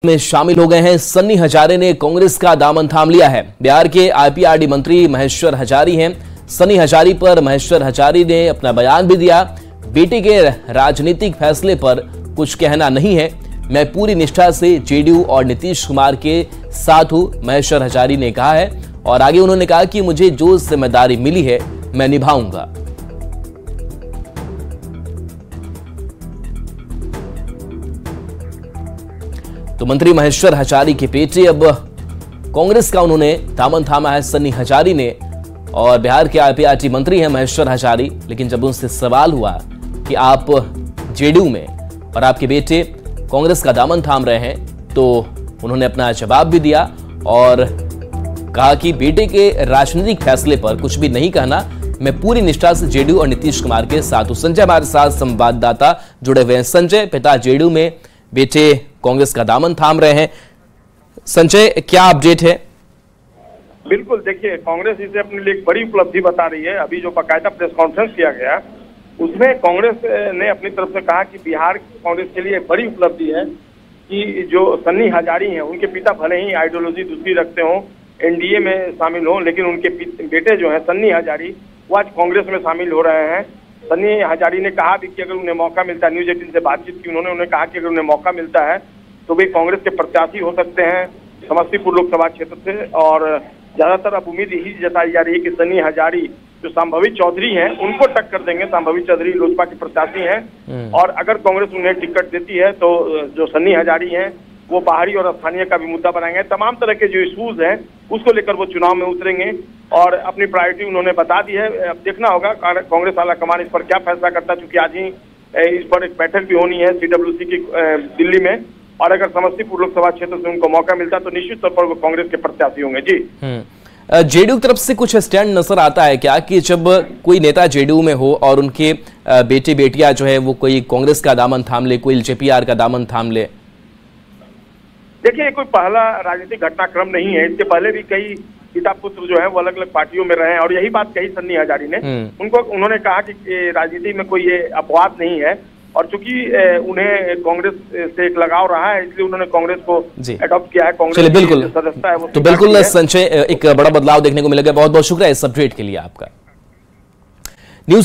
में शामिल हो गए हैं। सन्नी हजारे ने कांग्रेस का दामन थाम लिया है। बिहार के आईपीआरडी मंत्री महेश्वर हजारी हैं। सन्नी हजारी पर महेश्वर हजारी ने अपना बयान भी दिया। बेटे के राजनीतिक फैसले पर कुछ कहना नहीं है, मैं पूरी निष्ठा से जेडीयू और नीतीश कुमार के साथ हूं, महेश्वर हजारी ने कहा है। और आगे उन्होंने कहा कि मुझे जो जिम्मेदारी मिली है मैं निभाऊंगा। तो मंत्री महेश्वर हजारी के बेटे अब कांग्रेस का उन्होंने दामन थामा है सन्नी हजारी ने। और बिहार के आईपीआरडी मंत्री हैं महेश्वर हजारी, लेकिन जब उनसे सवाल हुआ कि आप जेडीयू में और आपके बेटे कांग्रेस का दामन थाम रहे हैं, तो उन्होंने अपना जवाब भी दिया और कहा कि बेटे के राजनीतिक फैसले पर कुछ भी नहीं कहना, मैं पूरी निष्ठा से जेडीयू और नीतीश कुमार के साथ हूं। संजय हमारे साथ संवाददाता जुड़े हुए हैं। संजय, पिता जेडीयू में, बेटे कांग्रेस का दामन थाम रहे हैं। संजय, क्या अपडेट है? बिल्कुल, देखिए, कांग्रेस इसे अपने लिए एक बड़ी उपलब्धि बता रही है। अभी जो बाकायदा प्रेस कॉन्फ्रेंस किया गया उसमें कांग्रेस ने अपनी तरफ से कहा कि बिहार कांग्रेस के लिए बड़ी उपलब्धि है कि जो सन्नी हजारी हैं, उनके पिता भले ही आइडियोलॉजी दूसरी रखते हों, एनडीए में शामिल हों, लेकिन उनके बेटे जो हैं सन्नी हजारी, वो आज कांग्रेस में शामिल हो रहे हैं। सन्नी हजारी ने कहा भी कि अगर उन्हें मौका मिलता है, न्यूज 18 से बातचीत की उन्होंने कहा कि अगर उन्हें मौका मिलता है तो वे कांग्रेस के प्रत्याशी हो सकते हैं समस्तीपुर लोकसभा क्षेत्र से। और ज्यादातर अब उम्मीद यही जताई जा रही है कि सन्नी हजारी जो संभावित चौधरी हैं उनको टक्कर देंगे। संभावित चौधरी लोजपा के प्रत्याशी हैं और अगर कांग्रेस उन्हें टिकट देती है तो जो सन्नी हजारी हैं वो बाहरी और स्थानीय का भी मुद्दा बनाएंगे। तमाम तरह के जो इशूज हैं उसको लेकर वो चुनाव में उतरेंगे और अपनी प्रायोरिटी उन्होंने बता दी है। अब देखना होगा कांग्रेस आला कमान इस पर क्या फैसला करता है, क्योंकि आज ही इस पर एक बैठक भी होनी है सीडब्ल्यूसी की दिल्ली में। और अगर समस्तीपुर लोकसभा क्षेत्र से उनको मौका मिलता है तो निश्चित तौर पर वो कांग्रेस के प्रत्याशी होंगे। जी, जेडीयू की तरफ से कुछ स्टैंड नजर आता है क्या कि जब कोई नेता जेडीयू में हो और उनके बेटे बेटियां जो है वो कोई कांग्रेस का दामन थाम ले, कोई जेपीआर का दामन थाम ले? देखिए, कोई पहला राजनीतिक घटनाक्रम नहीं है। इसके पहले भी कई पिता पुत्र जो है वो अलग अलग पार्टियों में रहे हैं और यही बात कही सन्नी हजारी ने। उन्होंने कहा कि राजनीति में कोई ये अपवाद नहीं है और चूंकि उन्हें कांग्रेस से एक लगाव रहा है इसलिए उन्होंने कांग्रेस को अडॉप्ट किया है। कांग्रेस बिल्कुल सदस्यता है वो। तो बिल्कुल संजय, एक बड़ा बदलाव देखने को मिलेगा। बहुत बहुत शुक्रिया इस अपडेट के लिए आपका।